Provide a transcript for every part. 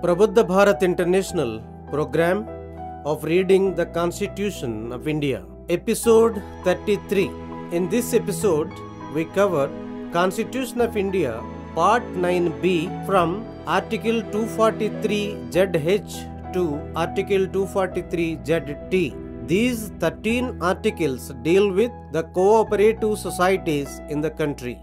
Prabuddha Bharat International program of reading the Constitution of India. Episode 33. In this episode, we cover Constitution of India Part 9b from Article 243ZH to Article 243ZT. These 13 articles deal with the cooperative societies in the country.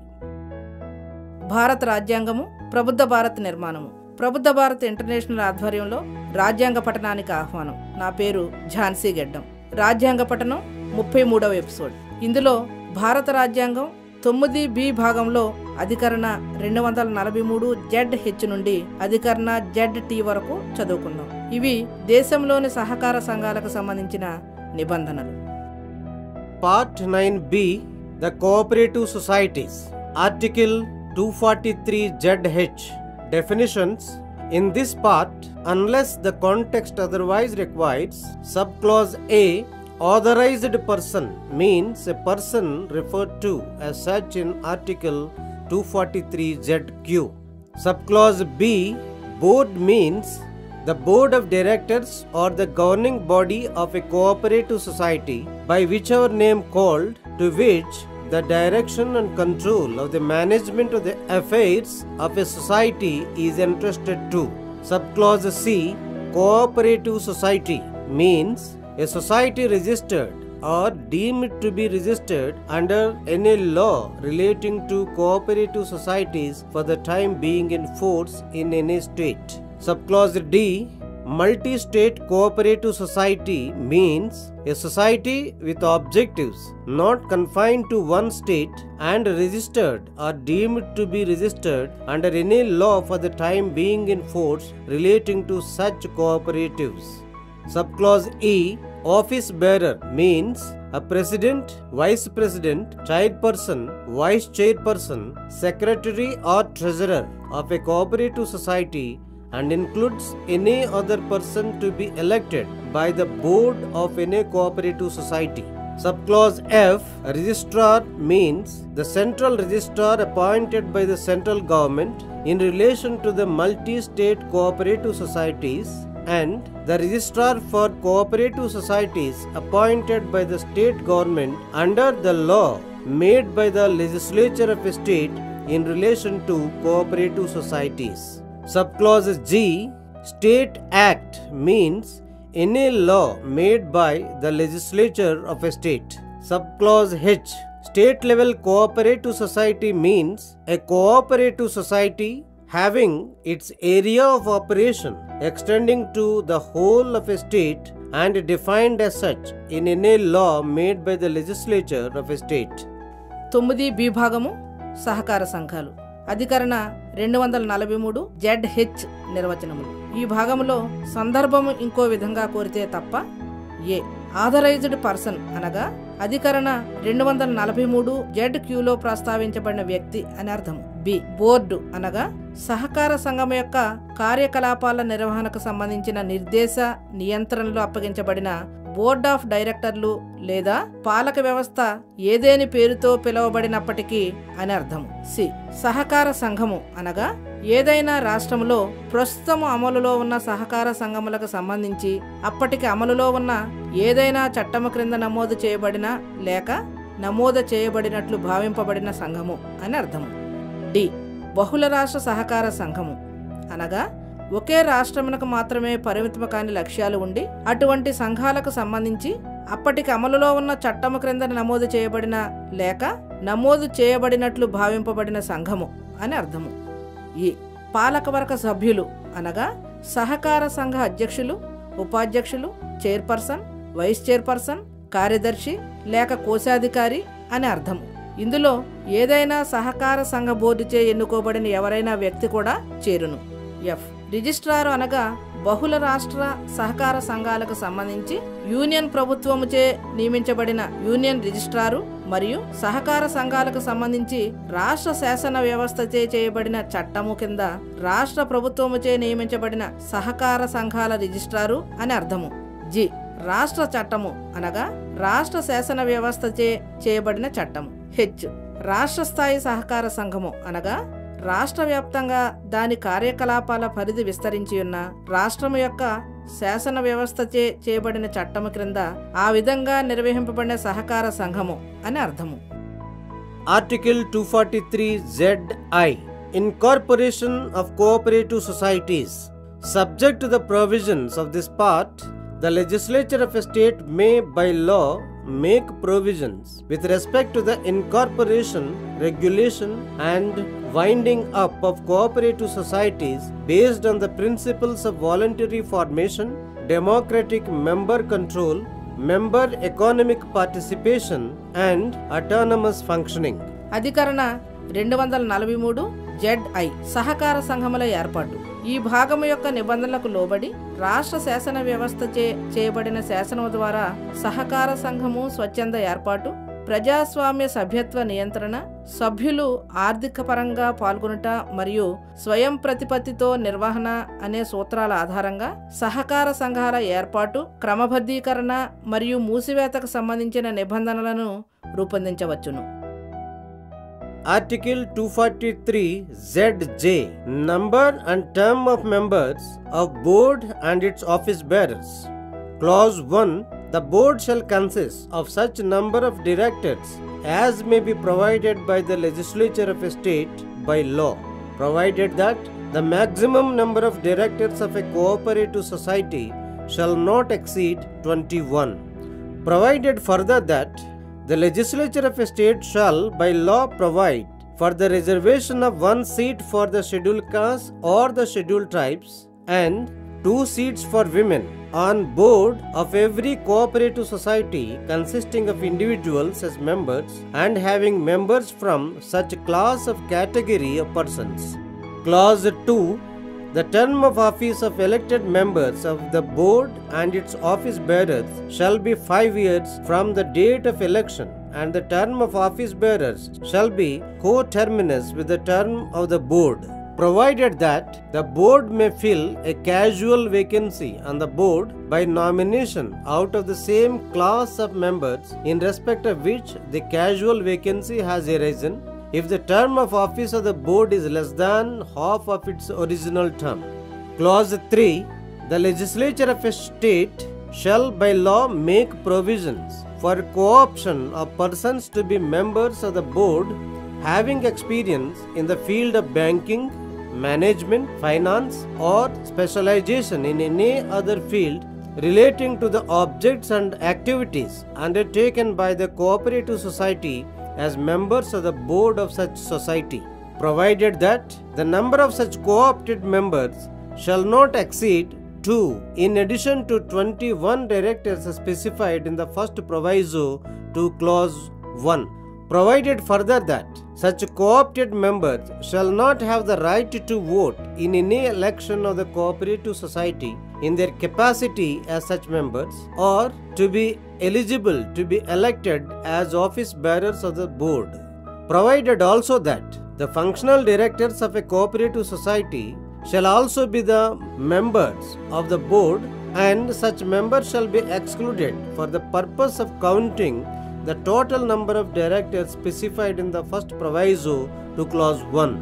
భారత రాజ్యాంగము ప్రబుద్ధ భారత్ నిర్మాణము. Prabuddha Bharat international ఆధ్వర్యంలో రాజ్యాంగ పఠనానికి ఆహ్వానం. నా పేరు ఝాన్సీ గెడ్డం. రాజ్యాంగ పఠనం 33వ ఎపిసోడ్. ఇందులో భారత రాజ్యాంగం 9B భాగంలో అధికరణ 243ZH నుండి అధికరణ ZT వరకు చదువుకుందాం. ఇవి దేశంలోని సహకార సంఘాలకు సంబంధించిన నిబంధనలు. Part 9b, the cooperative societies. Article 243ZH. Definitions. In this part, unless the context otherwise requires, subclause A, authorized person means a person referred to as such in Article 243ZQ. Subclause B, board means the board of directors or the governing body of a cooperative society by whichever name called, to which the direction and control of the management of the affairs of a society is entrusted to. Subclause C, cooperative society means a society registered or deemed to be registered under any law relating to cooperative societies for the time being in force in any state. Subclause D, multi-state cooperative society means a society with objectives not confined to one state and registered or deemed to be registered under any law for the time being in force relating to such cooperatives. Subclause E, office bearer means a president, vice president, chairperson, vice chairperson, secretary or treasurer of a cooperative society and includes any other person to be elected by the board of any cooperative society. Subclause F, registrar means the central registrar appointed by the central government in relation to the multi-state cooperative societies and the registrar for cooperative societies appointed by the state government under the law made by the legislature of a state in relation to cooperative societies. Subclause G, State Act means any law made by the legislature of a state. Subclause H, State level cooperative society means a cooperative society having its area of operation extending to the whole of a state and defined as such in any law made by the legislature of a state. 9B భాగము సహకార సంఘాలు. అధికరణ 243ZH నిర్వచనములు. ఈ భాగంలో సందర్భము ఇంకో విధంగా కోరితే తప్ప ఏ ఆథరైజ్డ్ పర్సన్ అనగా అధికరణ 243ZQలో ప్రస్తావించబడిన వ్యక్తి అని అర్థము. బి బోర్డు అనగా సహకార సంఘం యొక్క కార్యకలాపాల నిర్వహణకు సంబంధించిన నిర్దేశ నియంత్రణలు అప్పగించబడిన బోర్డ్ ఆఫ్ డైరెక్టర్లు లేదా పాలక వ్యవస్థ ఏదేని పేరుతో పిలువబడినప్పటికీ అని అర్థము. సి సహకార సంఘము అనగా ఏదైనా రాష్ట్రంలో ప్రస్తుతం అమలులో ఉన్న సహకార సంఘములకు సంబంధించి అప్పటికి అమలులో ఉన్న ఏదైనా చట్టము క్రింద నమోదు చేయబడిన లేక నమోదు చేయబడినట్లు భావింపబడిన సంఘము అని అర్థము. డి బహుళ రాష్ట్ర సహకార సంఘము అనగా ఒకే రాష్ట్రమునకు మాత్రమే పరిమితం కాని లక్ష్యాలు ఉండి అటువంటి సంఘాలకు సంబంధించి అప్పటికి అమలులో ఉన్న చట్టము క్రింద నమోదు చేయబడిన లేక నమోదు చేయబడినట్లు భావింపబడిన సంఘము అని అర్థము. ఈ పాలకవర్గ సభ్యులు అనగా సహకార సంఘ అధ్యక్షులు, ఉపాధ్యక్షులు, చైర్పర్సన్, వైస్ చైర్పర్సన్, కార్యదర్శి లేక కోశాధికారి అని అర్థము. ఇందులో ఏదైనా సహకార సంఘ బోర్డుచే ఎన్నుకోబడిన ఎవరైనా వ్యక్తి కూడా చేరును. ఎఫ్ రిజిస్ట్రారు అనగా బహుళ రాష్ట్ర సహకార సంఘాలకు సంబంధించి యూనియన్ ప్రభుత్వముచే నియమించబడిన యూనియన్ రిజిస్ట్రారు మరియు సహకార సంఘాలకు సంబంధించి రాష్ట్ర శాసన వ్యవస్థచే చేయబడిన చట్టము కింద రాష్ట్ర ప్రభుత్వముచే నియమించబడిన సహకార సంఘాల రిజిస్ట్రారు అని అర్థము. జి రాష్ట్ర చట్టము అనగా రాష్ట్ర శాసన వ్యవస్థచే చేయబడిన చట్టము. హెచ్ రాష్ట్ర స్థాయి సహకార సంఘము అనగా రాష్ట్ర వ్యాప్తంగా దాని కార్యకలాపాల పరిధి విస్తరించి ఉన్న రాష్ట్రం యొక్క శాసన వ్యవస్థచే చేయబడిన చట్టము క్రింద ఆ విధంగా నిర్వహింపబడిన సహకార సంఘము అని అర్థము. Article 243ZI Incorporation of Cooperative Societies. Subject to the provisions of this part, the legislature of a state may by law make provisions with respect to the incorporation, regulation and winding up of cooperative societies based on the principles of voluntary formation, democratic member control, member economic participation and autonomous functioning. అధికరణ 243 ZI సహకార సంఘముల ఏర్పాటు. ఈ భాగము యొక్క నిబంధనలకు లోబడి రాష్ట్ర శాసన వ్యవస్థచే చేయబడిన శాసనము ద్వారా సహకార సంఘము స్వచ్ఛంద ఏర్పాటు, ప్రజాస్వామ్య సభ్యత్వ నియంత్రణ, సభ్యులు ఆర్థిక పరంగా పాల్గొనుట మరియు స్వయం ప్రతిపత్తితో నిర్వహణ అనే సూత్రాల ఆధారంగా సహకార సంఘాల ఏర్పాటు, క్రమబద్ధీకరణ మరియు మూసివేతకు సంబంధించిన నిబంధనలను రూపొందించవచ్చును. Article 243ZJ Number and term of members of board and its office bearers. Clause 1 The board shall consist of such number of directors as may be provided by the legislature of a state by law, provided that the maximum number of directors of a cooperative society shall not exceed 21. Provided further that the legislature of a state shall by law provide for the reservation of 1 seat for the scheduled castes or the scheduled tribes and 2 seats for women on board of every cooperative society consisting of individuals as members and having members from such class of category of persons. Clause 2 The term of office of elected members of the board and its office bearers shall be 5 years from the date of election, and the term of office bearers shall be coterminous with the term of the board, provided that the board may fill a casual vacancy on the board by nomination out of the same class of members in respect of which the casual vacancy has arisen, if the term of office of the board is less than half of its original term. Clause 3 The legislature of a state shall by law make provisions for co-option of persons to be members of the board having experience in the field of banking, management, finance or specialization in any other field relating to the objects and activities undertaken by the cooperative society as members of the board of such society, provided that the number of such co-opted members shall not exceed 2 in addition to 21 directors specified in the first proviso to clause 1, provided further that such co-opted members shall not have the right to vote in any election of the cooperative society in their capacity as such members or to be eligible to be elected as office bearers of the board, provided also that the functional directors of a cooperative society shall also be the members of the board, and such members shall be excluded for the purpose of counting the total number of directors specified in the first proviso to clause 1.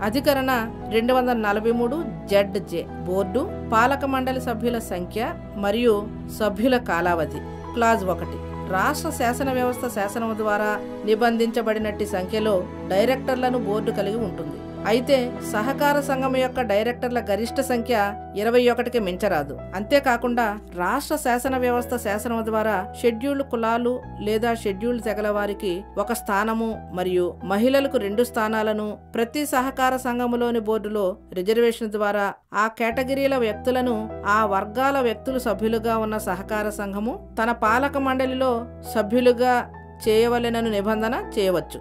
అధికరణ 243 ZJ board, పాలక మండలి సభ్యుల సంఖ్య మరియు సభ్యుల కాలావధి. Clause 1 రాష్ట్ర శాసన వ్యవస్థ శాసనము ద్వారా నిబంధించబడినట్టి సంఖ్యలో డైరెక్టర్లను బోర్డు కలిగి ఉంటుంది. అయితే సహకార సంఘం యొక్క డైరెక్టర్ల గరిష్ట సంఖ్య 21కి మించరాదు. అంతేకాకుండా రాష్ట్ర శాసన వ్యవస్థ శాసనం ద్వారా షెడ్యూల్డ్ కులాలు లేదా షెడ్యూల్డ్ తెగల వారికి 1 స్థానము మరియు మహిళలకు 2 స్థానాలను ప్రతి సహకార సంఘములోని బోర్డులో రిజర్వేషన్ ద్వారా ఆ కేటగిరీల వ్యక్తులను ఆ వర్గాల వ్యక్తులు సభ్యులుగా ఉన్న సహకార సంఘము తన పాలక మండలిలో సభ్యులుగా చేయవలెనను నిబంధన చేయవచ్చు.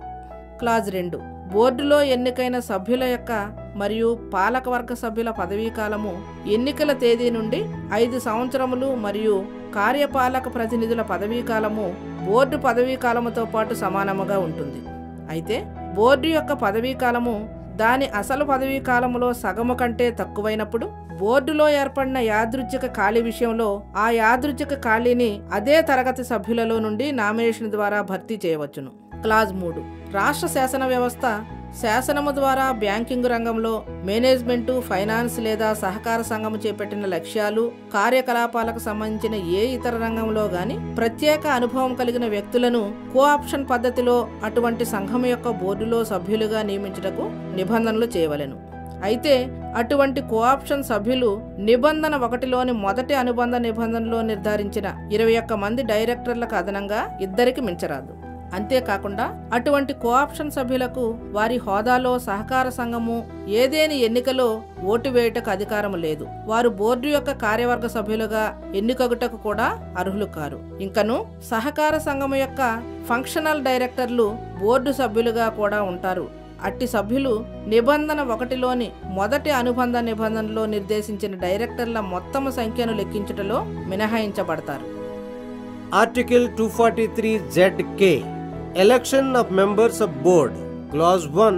క్లాజ్ 2 బోర్డులో ఎన్నికైన సభ్యుల యొక్క మరియు పాలకవర్గ సభ్యుల పదవీ కాలము ఎన్నికల తేదీ నుండి 5 సంవత్సరములు మరియు కార్యపాలక ప్రతినిధుల పదవీ కాలము బోర్డు పదవీ కాలముతో పాటు సమానముగా ఉంటుంది. అయితే బోర్డు యొక్క పదవీ కాలము దాని అసలు పదవీ కాలములో సగము కంటే తక్కువైనప్పుడు బోర్డులో ఏర్పడిన యాదృచ్ఛిక ఖాళీ విషయంలో ఆ యాదృచ్ఛిక ఖాళీని అదే తరగతి సభ్యులలో నుండి నామినేషన్ ద్వారా భర్తీ చేయవచ్చును. క్లాజ్ 3 రాష్ట్ర శాసన వ్యవస్థ శాసనము ద్వారా బ్యాంకింగ్ రంగంలో మేనేజ్మెంటు, ఫైనాన్స్ లేదా సహకార సంఘము చేపట్టిన లక్ష్యాలు, కార్యకలాపాలకు సంబంధించిన ఏ ఇతర రంగంలో గాని ప్రత్యేక అనుభవం కలిగిన వ్యక్తులను కోఆప్షన్ పద్ధతిలో అటువంటి సంఘం యొక్క బోర్డులో సభ్యులుగా నియమించుటకు నిబంధనలు చేయవలెను. అయితే అటువంటి కోఆప్షన్ సభ్యులు నిబంధన 1లోని మొదటి అనుబంధ నిబంధనలో నిర్ధారించిన 21 మంది డైరెక్టర్లకు అదనంగా 2కి మించరాదు. అంతేకాకుండా అటువంటి కోఆప్షన్ సభ్యులకు వారి హోదాలో సహకార సంఘము ఏదేని ఎన్నికలో ఓటు వేయుటకు అధికారం లేదు. వారు బోర్డు యొక్క కార్యవర్గ సభ్యులుగా ఎన్నికగుటకు కూడా అర్హులు కారు. ఇంకను సహకార సంఘము యొక్క ఫంక్షనల్ డైరెక్టర్లు బోర్డు సభ్యులుగా కూడా ఉంటారు. అట్టి సభ్యులు నిబంధన 1లోని మొదటి అనుబంధ నిబంధనలో నిర్దేశించిన డైరెక్టర్ల మొత్తము సంఖ్యను లెక్కించుటలో మినహాయించబడతారు. Article 243 ZK Election of members of board. Clause 1.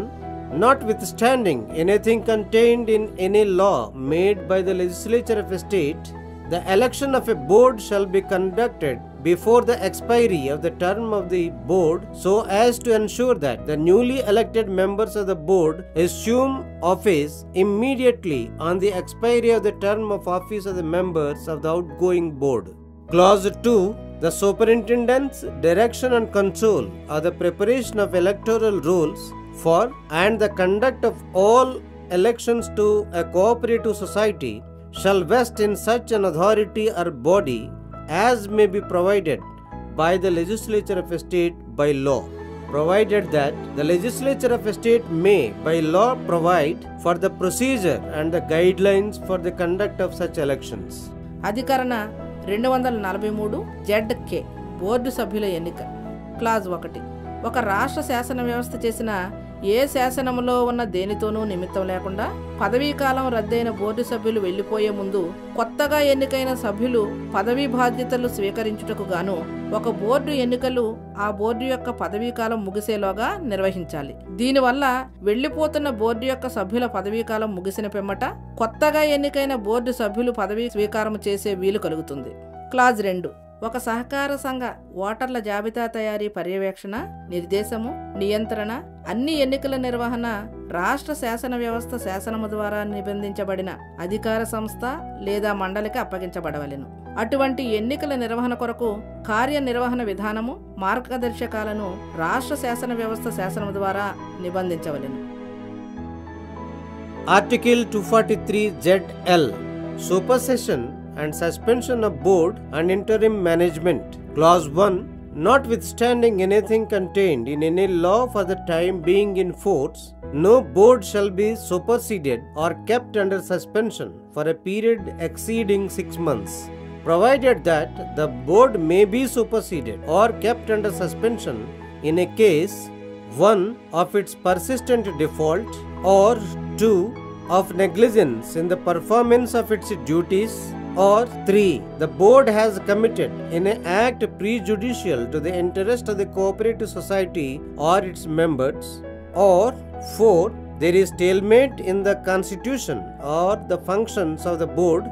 Notwithstanding anything contained in any law made by the legislature of a state, the election of a board shall be conducted before the expiry of the term of the board so as to ensure that the newly elected members of the board assume office immediately on the expiry of the term of office of the members of the outgoing board. Clause 2. The superintendent's direction and control of the preparation of electoral rolls for and the conduct of all elections to a cooperative society shall vest in such an authority or body as may be provided by the legislature of a state by law, provided that the legislature of a state may by law provide for the procedure and the guidelines for the conduct of such elections. అధికరణ 243 ZK board సభ్యుల ఎన్నిక. Clause 1. ఒక రాష్ట్ర శాసన వ్యవస్థ చేసిన ఏ శాసనములో ఉన్న దేనితోనూ నిమిత్తం లేకుండా పదవీకాలం రద్దయిన బోర్డు సభ్యులు వెళ్లిపోయే ముందు కొత్తగా ఎన్నికైన సభ్యులు పదవీ బాధ్యతలు స్వీకరించుటకు గాను ఒక బోర్డు ఎన్నికలు ఆ బోర్డు యొక్క పదవీకాలం ముగిసేలోగా నిర్వహించాలి. దీనివల్ల వెళ్లిపోతున్న బోర్డు యొక్క సభ్యుల పదవీకాలం ముగిసిన పిమ్మట కొత్తగా ఎన్నికైన బోర్డు సభ్యులు పదవీ స్వీకారం చేసే వీలు కలుగుతుంది. క్లాజ్ 2. ఒక సహకార సంఘ ఓటర్ల జాబితా తయారీ, పర్యవేక్షణ, నిర్దేశము, నియంత్రణ, అన్ని ఎన్నికల నిర్వహణ రాష్ట్ర శాసన వ్యవస్థ శాసనము ద్వారా నిబంధించబడిన అధికార సంస్థ లేదా మండలికి అప్పగించబడవలెను. అటువంటి ఎన్నికల నిర్వహణ కొరకు కార్యనిర్వహణ విధానము, మార్గదర్శకాలను రాష్ట్ర శాసన వ్యవస్థ శాసనము ద్వారా నిబంధించవలెను. Article 243 ZL Supersession and suspension of board and interim management. Clause 1. Notwithstanding anything contained in any law for the time being in force, no board shall be superseded or kept under suspension for a period exceeding 6 months, provided that the board may be superseded or kept under suspension in a case 1. of its persistent default, or 2. of negligence in the performance of its duties, or 3. the board has committed in an act prejudicial to the interest of the cooperative society or its members, or 4. there is stalemate in the constitution or the functions of the board,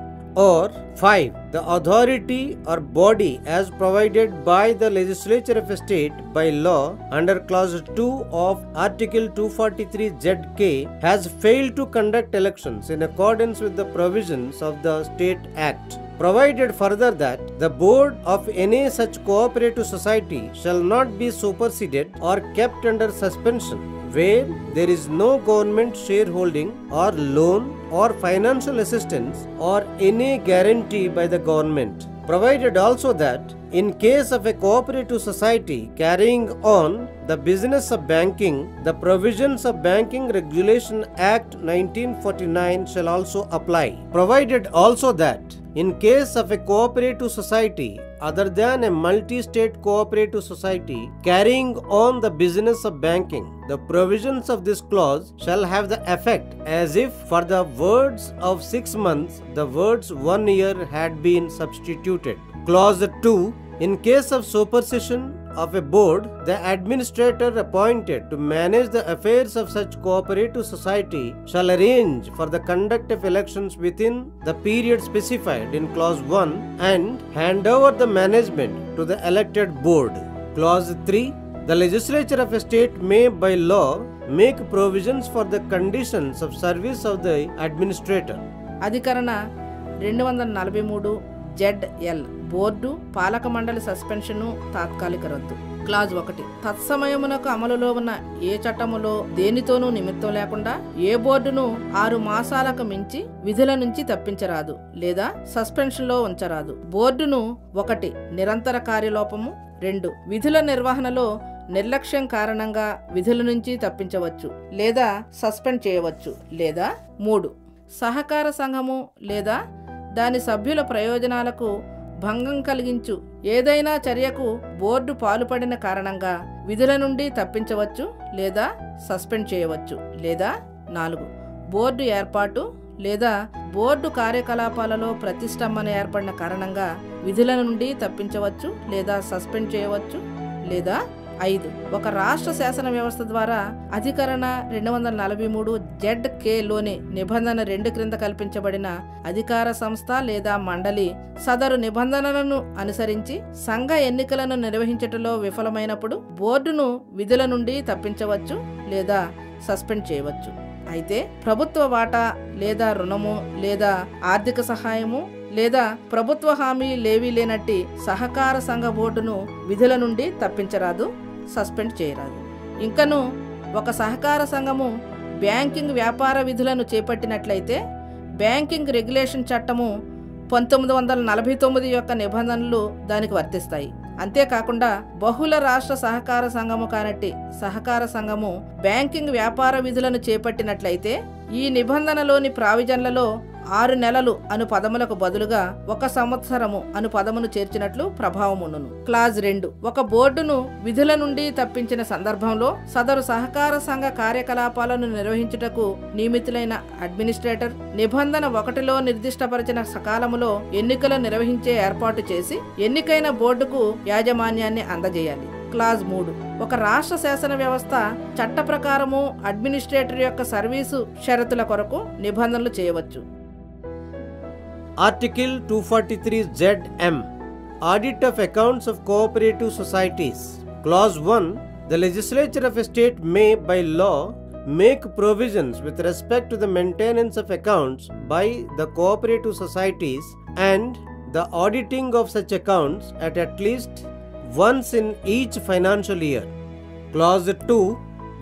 or 5. the authority or body as provided by the legislature of a state by law under clause 2 of article 243 ZK has failed to conduct elections in accordance with the provisions of the state act, provided further that the board of any such cooperative society shall not be superseded or kept under suspension where there is no government shareholding or loan or financial assistance or any guarantee by the government, provided also that in case of a cooperative society carrying on the business of banking, the provisions of Banking Regulation Act 1949 shall also apply, provided also that in case of a cooperative society other than a multi-state cooperative society carrying on the business of banking, the provisions of this clause shall have the effect as if for the words of 6 months the words 1 year had been substituted. Clause 2. In case of supersession of a board, the administrator appointed to manage the affairs of such cooperative society shall arrange for the conduct of elections within the period specified in clause 1 and hand over the management to the elected board. Clause 3. The legislature of a state may by law make provisions for the conditions of service of the administrator. అధికరణ 243 ZL board పాలక మండలి suspension తాత్కాలిక రద్దు. Clause 1 తత్సమయమునకు అమలులో ఉన్న ఏ చట్టములో దేనితోనూ నిమిత్తం లేకుండా ఏ బోర్డును 6 మాసాలకు మించి విధుల నుంచి తప్పించరాదు లేదా సస్పెన్షన్లో ఉంచరాదు. బోర్డును 1 నిరంతర కార్యలోపము, 2 విధుల నిర్వహణలో నిర్లక్ష్యం కారణంగా విధుల నుంచి తప్పించవచ్చు లేదా సస్పెండ్ చేయవచ్చు, లేదా 3 సహకార సంఘము లేదా దాని సభ్యుల ప్రయోజనాలకు భంగం కలిగించు ఏదైనా చర్యకు బోర్డు పాల్పడిన కారణంగా విధుల నుండి తప్పించవచ్చు లేదా సస్పెండ్ చేయవచ్చు, లేదా 4 బోర్డు ఏర్పాటు లేదా బోర్డు కార్యకలాపాలలో ప్రతిష్టంభన ఏర్పడిన కారణంగా విధుల నుండి తప్పించవచ్చు లేదా సస్పెండ్ చేయవచ్చు, లేదా 5 ఒక రాష్ట్ర శాసన వ్యవస్థ ద్వారా అధికరణ 243 ZKలోని నిబంధన 2 క్రింద కల్పించబడిన అధికార సంస్థ లేదా మండలి సదరు నిబంధనలను అనుసరించి సంఘ ఎన్నికలను నిర్వహించటంలో విఫలమైనప్పుడు బోర్డును విధుల నుండి తప్పించవచ్చు లేదా సస్పెండ్ చేయవచ్చు. అయితే ప్రభుత్వ వాటా లేదా రుణము లేదా ఆర్థిక సహాయము లేదా ప్రభుత్వ హామీ లేవీ లేనట్టి సహకార సంఘ బోర్డును విధుల నుండి తప్పించరాదు, సస్పెండ్ చేయరాదు. ఇంకను ఒక సహకార సంఘము బ్యాంకింగ్ వ్యాపార విధులను చేపట్టినట్లయితే బ్యాంకింగ్ రెగ్యులేషన్ చట్టము 1949 యొక్క నిబంధనలు దానికి వర్తిస్తాయి. అంతేకాకుండా బహుళ రాష్ట్ర సహకార సంఘము కానట్టి సహకార సంఘము బ్యాంకింగ్ వ్యాపార విధులను చేపట్టినట్లయితే ఈ నిబంధనలోని ప్రావిజన్లలో 6 నెలలు అను పదములకు బదులుగా 1 సంవత్సరము అను పదమును చేర్చినట్లు ప్రభావముండును. క్లాజ్ 2 ఒక బోర్డును విధుల నుండి తప్పించిన సందర్భంలో సదరు సహకార సంఘ కార్యకలాపాలను నిర్వహించుటకు నియమితులైన అడ్మినిస్ట్రేటర్ నిబంధన 1లో నిర్దిష్టపరిచిన సకాలములో ఎన్నికలు నిర్వహించే ఏర్పాటు చేసి ఎన్నికైన బోర్డుకు యాజమాన్యాన్ని అందజేయాలి. క్లాజ్ 3 ఒక రాష్ట్ర శాసన వ్యవస్థ చట్ట ప్రకారము అడ్మినిస్ట్రేటర్ యొక్క సర్వీసు షరతుల కొరకు నిబంధనలు చేయవచ్చు. Article 243 ZM Audit of Accounts of Cooperative Societies. Clause 1 The legislature of a state may by law make provisions with respect to the maintenance of accounts by the cooperative societies and the auditing of such accounts at least once in each financial year. Clause 2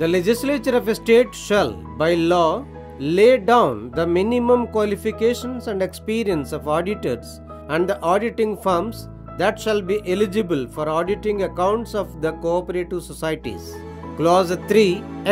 The legislature of a state shall by law lay down the minimum qualifications and experience of auditors and the auditing firms that shall be eligible for auditing accounts of the cooperative societies. Clause 3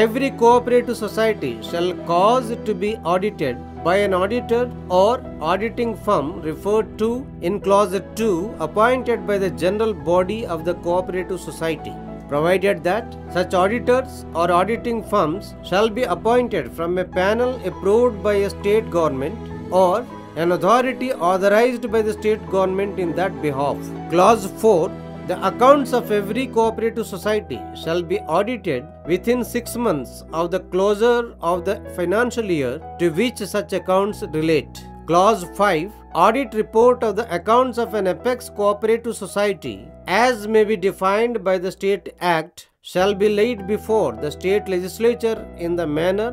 Every cooperative society shall cause it to be audited by an auditor or auditing firm referred to in Clause 2 appointed by the general body of the cooperative society, provided that such auditors or auditing firms shall be appointed from a panel approved by a state government or an authority authorized by the state government in that behalf. Clause 4 The accounts of every cooperative society shall be audited within 6 months of the closure of the financial year to which such accounts relate. Clause 5 Audit report of the accounts of an apex cooperative society as may be defined by the State Act shall be laid before the state legislature in the manner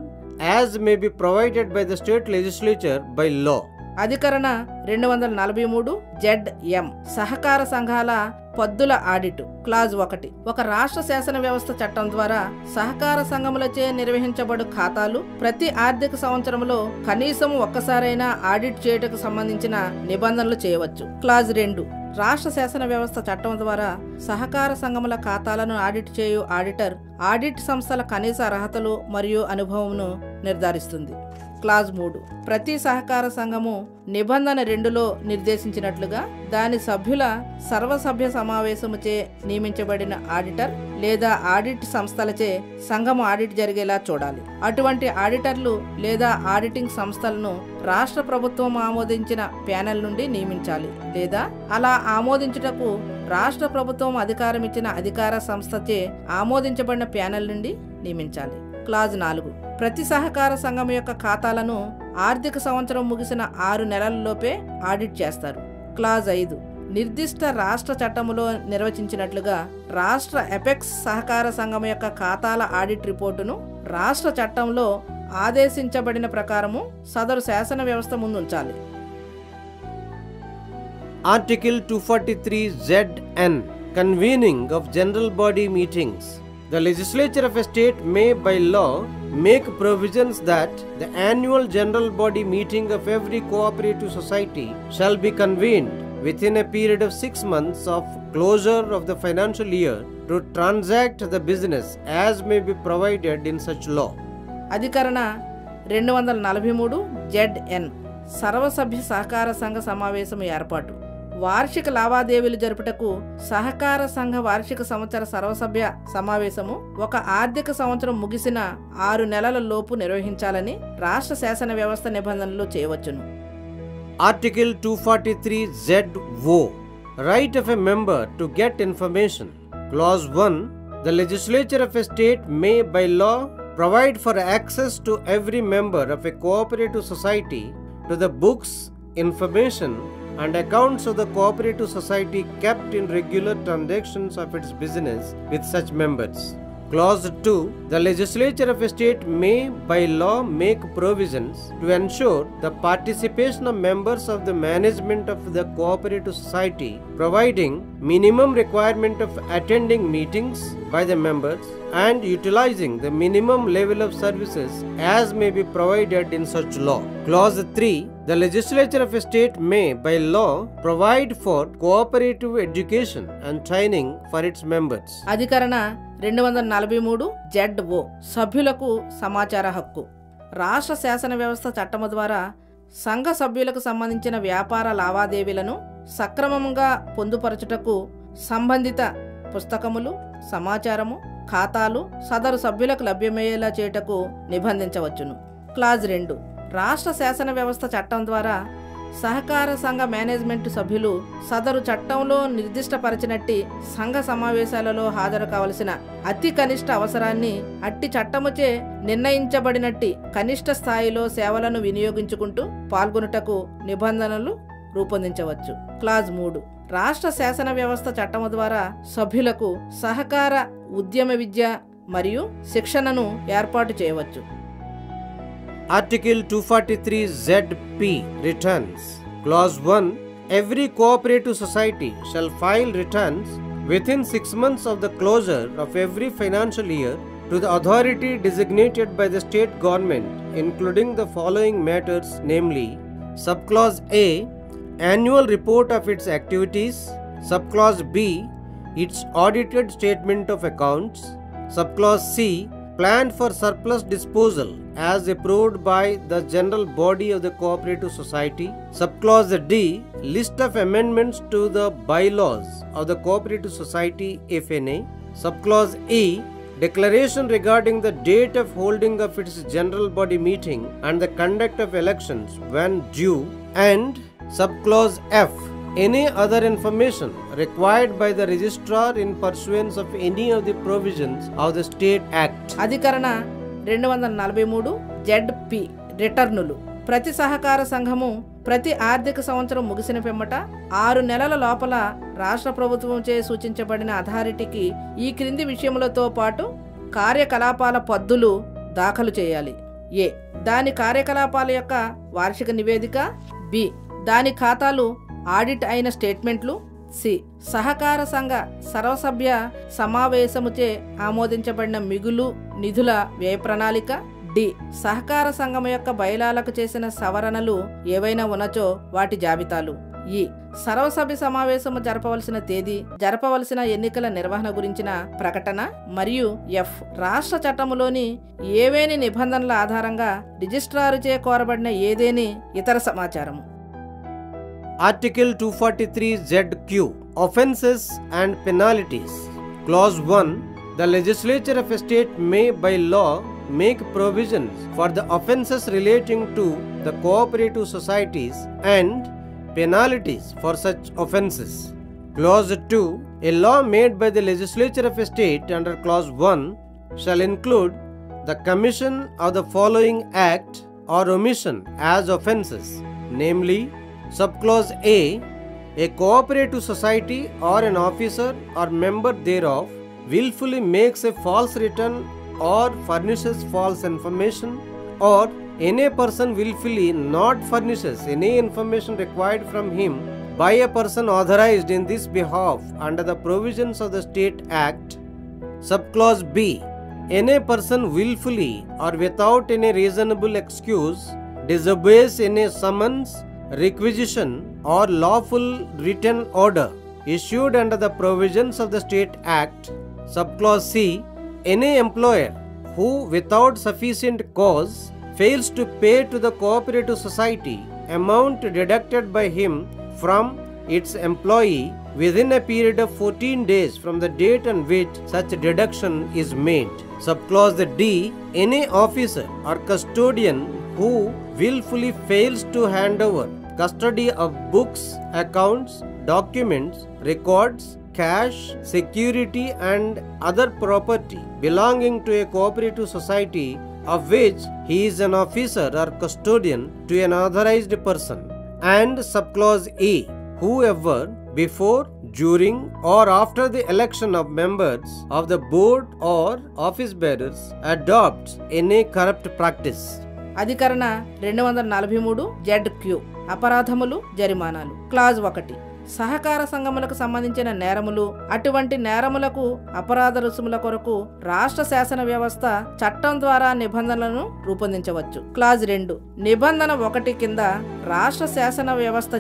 as may be provided by the state legislature by law. అధికరణ 243 ZM సహకార సంఘాల పద్దుల audit. Clause 1 ఒక రాష్ట్ర శాసన వ్యవస్థ చట్టం ద్వారా సహకార సంఘములచే నిర్వహించబడు ఖాతాలు ప్రతి ఆర్థిక సంవత్సరంలో కనీసం ఒక్కసారైనా ఆడిట్ చేయుటకు సంబంధించిన నిబంధనలు చేయవచ్చు. క్లాజ్ 2 రాష్ట్ర శాసన వ్యవస్థ చట్టం ద్వారా సహకార సంఘముల ఖాతాలను ఆడిట్ చేయు ఆడిటర్ ఆడిట్ సంస్థల కనీస అర్హతలు మరియు అనుభవమును నిర్ధారిస్తుంది. క్లాజ్ 3 ప్రతి సహకార సంఘము నిబంధన 2లో నిర్దేశించినట్లుగా దాని సభ్యుల సర్వసభ్య సమావేశముచే నియమించబడిన ఆడిటర్ లేదా ఆడిట్ సంస్థలచే సంఘము ఆడిట్ జరిగేలా చూడాలి. అటువంటి ఆడిటర్లు లేదా ఆడిటింగ్ సంస్థలను రాష్ట్ర ప్రభుత్వం ఆమోదించిన ప్యానెల్ నుండి నియమించాలి లేదా అలా ఆమోదించుటకు రాష్ట్ర ప్రభుత్వం అధికారం ఇచ్చిన అధికార సంస్థచే ఆమోదించబడిన ప్యానెల్ నుండి నియమించాలి. క్లాజ్ 4 ప్రతి సహకార సంఘం యొక్క ఖాతాలను ఆర్థిక సంవత్సరం ముగిసిన 6 నెలలలోపే ఆడిట్ చేస్తారు. క్లాజ్ 5 నిర్దిష్ట రాష్ట్ర చట్టములో నిర్వచించినట్లుగా రాష్ట్ర ఎపెక్స్ సహకార సంఘం యొక్క ఖాతాల ఆడిట్ రిపోర్టును రాష్ట్ర చట్టంలో ఆదేశించబడిన ప్రకారము సదరు శాసన వ్యవస్థ ముందు ఉంచాలి. Article 243 ZN Convening of General Body Meetings. The legislature of a state may by law make provisions that the annual general body meeting of every cooperative society shall be convened within a period of 6 months of closure of the financial year to transact the business as may be provided in such law. అధికరణ 243 ZN సర్వసభ్య సహకార సంఘ సమావేశం ఏర్పాటు. వార్షిక లావాదేవీలు జరుపుటకు సహకార సంఘ వార్షిక సంవత్సర సర్వసభ్య సమావేశము ఒక ఆర్థిక సంవత్సరం ముగిసిన 6 నెలల లోపు నిర్వహించాలని రాష్ట్ర శాసన వ్యవస్థ నిబంధనలు చేయవచ్చును. Article 243 ZO Right of a member to get information. Clause 1 The legislature of a state may by law provide for access to every member of a cooperative society to the books, information and accounts of the cooperative society kept in regular transactions of its business with such members. Clause 2 The legislature of a state may by law make provisions to ensure the participation of members of the management of the cooperative society, providing minimum requirement of attending meetings by the members and utilizing the minimum level of services as may be provided in such law. Clause 3 The legislature of a state may by law provide for cooperative education and training for its members. అధికరణ 243 ZO సభ్యులకు సమాచార హక్కు. రాష్ట్ర శాసన వ్యవస్థ చట్టము ద్వారా సంఘ సభ్యులకు సంబంధించిన వ్యాపార లావాదేవీలను సక్రమంగా పొందుపరచుటకు సంబంధిత పుస్తకములు, సమాచారము, ఖాతాలు సదరు సభ్యులకు లభ్యమయ్యేలా చేయుటకు నిబంధించవచ్చును. క్లాజ్ 2 రాష్ట్ర శాసన వ్యవస్థ చట్టం ద్వారా సహకార సంఘ మేనేజ్మెంట్ సభ్యులు సదరు చట్టంలో నిర్దిష్టపరచినట్టి సంఘ సమావేశాలలో హాజరు కావలసిన అతి కనిష్ట అవసరాన్ని అట్టి చట్టముచే నిర్ణయించబడినట్టి కనిష్ట స్థాయిలో సేవలను వినియోగించుకుంటూ పాల్గొనుటకు నిబంధనలు రూపొందించవచ్చు. క్లాజ్ 3 రాష్ట్ర శాసన వ్యవస్థ చట్టము ద్వారా సభ్యులకు సహకార ఉద్యమ విద్య మరియు శిక్షణను ఏర్పాటు చేయవచ్చు. Article 243 ZP Returns. Clause 1 Every cooperative society shall file returns within 6 months of the closure of every financial year to the authority designated by the state government, including the following matters, namely: Subclause A Annual report of its activities. Subclause B Its audited statement of accounts. Subclause C Plan for surplus disposal as approved by the general body of the cooperative society. Subclause D List of amendments to the bylaws of the cooperative society if any. Subclause E Declaration regarding the date of holding of its general body meeting and the conduct of elections when due. And Subclause F Any other information required by the registrar in pursuance of any of the provisions of the State Act. అధికరణ 243 ZP రిటర్నులు. ప్రతి సహకార సంఘము ప్రతి ఆర్థిక సంవత్సరం ముగిసిన పిమ్మట 6 నెలల లోపల రాష్ట్ర ప్రభుత్వంచే సూచించబడిన అథారిటీకి ఈ క్రింది విషయములతో పాటు కార్యకలాపాల పద్దులు దాఖలు చేయాలి. ఏ దాని కార్యకలాపాల యొక్క వార్షిక నివేదిక. బి దాని ఖాతాలు ఆడిట్ అయిన స్టేట్మెంట్లు. సి సహకార సంఘ సర్వసభ్య సమావేశముచే ఆమోదించబడిన మిగులు నిధుల వ్యయ ప్రణాళిక. డి సహకార సంఘం యొక్క బయలాలకు చేసిన సవరణలు ఏవైనా ఉన్నచో వాటి జాబితాలు. ఈ సర్వసభ్య సమావేశము జరపవలసిన తేదీ, జరపవలసిన ఎన్నికల నిర్వహణ గురించిన ప్రకటన. మరియు ఎఫ్ రాష్ట్ర చట్టములోని ఏవేని నిబంధనల ఆధారంగా రిజిస్ట్రారుచే కోరబడిన ఏదేని ఇతర సమాచారము. Article 243 ZQ Offences and Penalties. Clause 1 The legislature of a state may by law make provisions for the offences relating to the cooperative societies and penalties for such offences. Clause 2 A law made by the legislature of a state under Clause 1 shall include the commission of the following act or omission as offences, namely: Subclause A a cooperative society or an officer or member thereof willfully makes a false return or furnishes false information, or any person willfully not furnishes any information required from him by a person authorized in this behalf under the provisions of the State Act. Subclause B. Any person willfully or without any reasonable excuse disobeys any summons, requisition or lawful written order issued under the provisions of the State Act. Subclause C. Any employer who without sufficient cause fails to pay to the cooperative society amount deducted by him from its employee within a period of 14 days from the date on which such deduction is made. Subclause D. Any officer or custodian who willfully fails to hand over custody of books, accounts, documents, records, cash, security and other property belonging to a cooperative society of which he is an officer or custodian to an authorized person. And subclause E. Whoever before, during or after the election of members of the board or office bearers adopts any corrupt practice. అధికరణ 243 ZQ అపరాధములు జరిమానాలు. Clause 1 సహకార సంఘములకు సంబంధించిన నేరములు, అటువంటి నేరములకు అపరాధ రుసుముల కొరకు రాష్ట్ర శాసన వ్యవస్థ చట్టం ద్వారా నిబంధనలను రూపొందించవచ్చు. క్లాజ్ 2 నిబంధన 1 కింద రాష్ట్ర శాసన వ్యవస్థ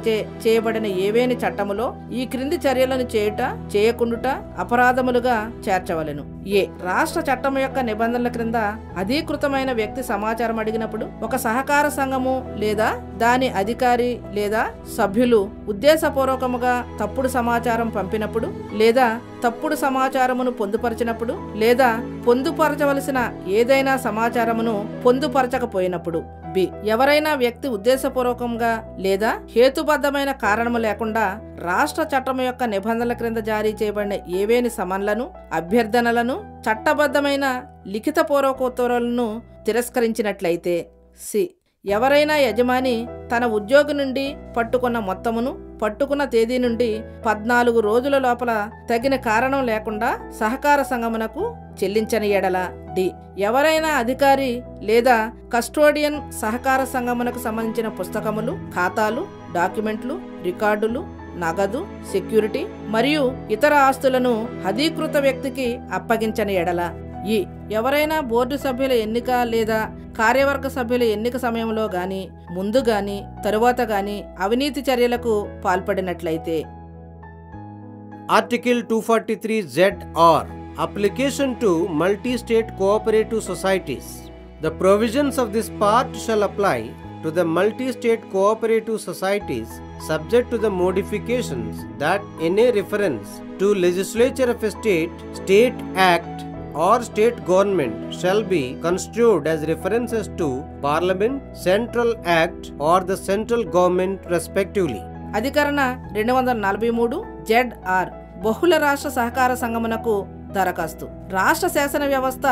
చేయబడిన ఏవేని చట్టములో ఈ క్రింది చర్యలను చేయుట చేయకుండుట అపరాధములుగా చేర్చవలెను. ఏ రాష్ట్ర చట్టం యొక్క నిబంధనల క్రింద అధీకృతమైన వ్యక్తి సమాచారం అడిగినప్పుడు ఒక సహకార సంఘము లేదా దాని అధికారి లేదా సభ్యులు ఉద్దేశపూర్వకముగా తప్పుడు సమాచారం పంపినప్పుడు లేదా తప్పుడు సమాచారమును పొందుపరచినప్పుడు లేదా పొందుపరచవలసిన ఏదైనా సమాచారమును పొందుపరచకపోయినప్పుడు. బి ఎవరైనా వ్యక్తి ఉద్దేశపూర్వకంగా లేదా హేతుబద్ధమైన కారణము లేకుండా రాష్ట్ర చట్టం యొక్క నిబంధనల క్రింద జారీ చేయబడిన ఏవేని సమన్లను, అభ్యర్థనలను, చట్టబద్ధమైన లిఖితపూర్వక ఉత్తర్వులను తిరస్కరించినట్లయితే. సి ఎవరైనా యజమాని తన ఉద్యోగి నుండి పట్టుకున్న మొత్తమును పట్టుకున్న తేదీ నుండి 14 రోజుల లోపల తగిన కారణం లేకుండా సహకార సంఘమునకు చెల్లించని ఎడల. డి ఎవరైనా అధికారి లేదా కస్టోడియన్ సహకార సంఘమునకు సంబంధించిన పుస్తకములు, ఖాతాలు, డాక్యుమెంట్లు, రికార్డులు, నగదు, సెక్యూరిటీ మరియు ఇతర ఆస్తులను అధీకృత వ్యక్తికి అప్పగించని ఎడల. ఈ ఎవరైనా బోర్డు సభ్యుల ఎన్నిక లేదా కార్యవర్గ సభ్యుల ఎన్నిక సమయంలో గాని ముందు గాని తరువాత గాని అవినీతి చర్యలకు పాల్పడినట్లయితే. Article 243 ZR Application to multi-state cooperative societies. The provisions of this part shall apply to the multi-state cooperative societies subject to the modifications that any reference to legislature of a state, state act or state government shall be construed as references to Parliament, Central Act or the central government respectively. అధికరణ 243 ZR బహుళ రాష్ట్ర సహకార సంఘమునకు దరఖాస్తు. రాష్ట్ర శాసన వ్యవస్థ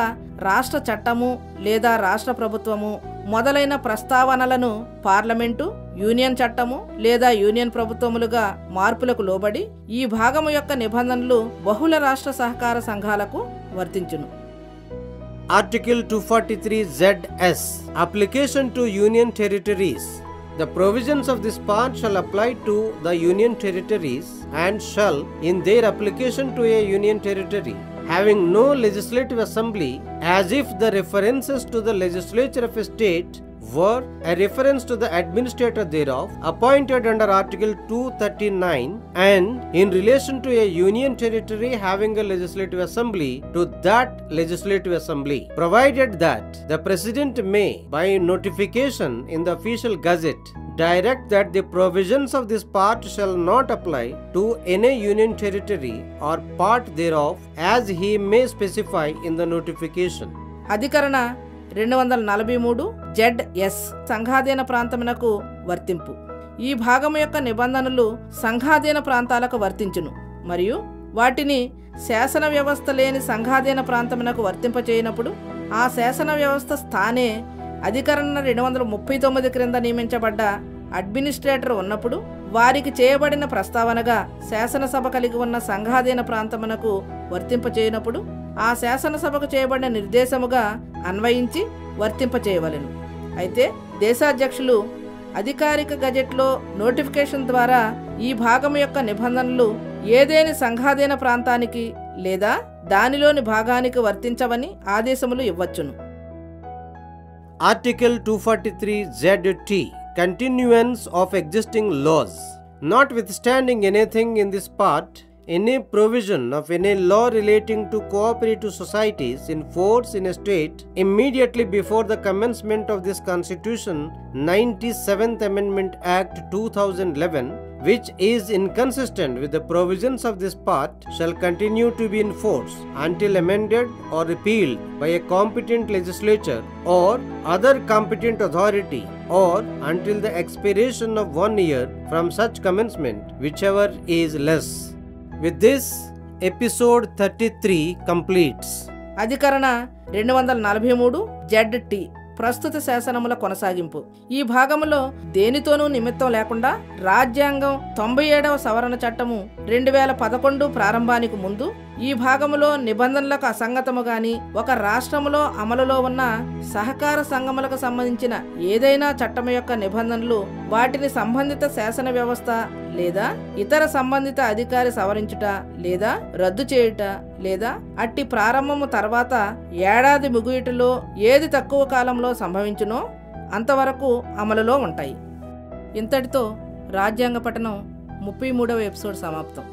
రాష్ట్ర చట్టము లేదా రాష్ట్ర ప్రభుత్వము మొదలైన ప్రస్తావనలను పార్లమెంటు, యూనియన్ చట్టము లేదా యూనియన్ ప్రభుత్వములుగా మార్పులకు లోబడి ఈ భాగము యొక్క నిబంధనలు బహుళ రాష్ట్ర సహకార సంఘాలకు వర్తించును. Article 243 ZS Application to Union Territories. The provisions of this part shall apply to the Union Territories and shall, in their application to a Union Territory having no legislative assembly, as if the references to the legislature of a state were a reference to the administrator thereof, appointed under Article 239, and in relation to a union territory having a legislative assembly to that legislative assembly, provided that the President may, by notification in the official gazette, direct that the provisions of this part shall not apply to any union territory or part thereof as he may specify in the notification. అధికరణ 243 ZS సంఘాధీన ప్రాంతమునకు వర్తింపు. ఈ భాగము యొక్క నిబంధనలు సంఘాధీన ప్రాంతాలకు వర్తించును మరియు వాటిని శాసన వ్యవస్థ లేని సంఘాధీన ప్రాంతమునకు వర్తింపచేయనప్పుడు ఆ శాసన వ్యవస్థ స్థానే అధికరణ 239 క్రింద నియమించబడ్డ అడ్మినిస్ట్రేటర్ ఉన్నప్పుడు వారికి చేయబడిన ప్రస్తావనగా శాసనసభ కలిగి ఉన్న సంఘాధీన ప్రాంతమునకు వర్తింపచేయనప్పుడు ఆ శాసనసభకు చేయబడిన నిర్దేశముగా అన్వయించి వర్తింపచేయవలెను. అయితే దేశాధ్యక్షులు అధికారిక గజెట్లో నోటిఫికేషన్ ద్వారా ఈ భాగం యొక్క నిబంధనలు ఏదేని సంఘాధీన ప్రాంతానికి లేదా దానిలోని భాగానికి వర్తించవని ఆదేశములు ఇవ్వచ్చును. Article 243 ZT Continuance of existing laws. Notwithstanding anything in this part, any provision of any law relating to cooperative societies in force in a state immediately before the commencement of this Constitution, 97th Amendment Act 2011, which is inconsistent with the provisions of this part, shall continue to be in force until amended or repealed by a competent legislature or other competent authority, or until the expiration of 1 year from such commencement, whichever is less. With this, episode 33 completes. అధికరణ 243 ZT ప్రస్తుత శాసనముల కొనసాగింపు. ఈ భాగములో దేనితోనూ నిమిత్తం లేకుండా రాజ్యాంగం 97వ సవరణ చట్టము 2011 ప్రారంభానికి ముందు ఈ భాగములో నిబంధనలకు అసంగతము గాని ఒక రాష్ట్రములో అమలులో ఉన్న సహకార సంఘములకు సంబంధించిన ఏదైనా చట్టము యొక్క నిబంధనలు వాటిని సంబంధిత శాసన వ్యవస్థ లేదా ఇతర సంబంధిత అధికారి సవరించుట లేదా రద్దు చేయుట లేదా అట్టి ప్రారంభము తర్వాత ఏడాది ముగియుటలో ఏది తక్కువ కాలంలో సంభవించునో అంతవరకు అమలులో ఉంటాయి. ఇంతటితో రాజ్యాంగ పఠనం 33వ ఎపిసోడ్ సమాప్తం.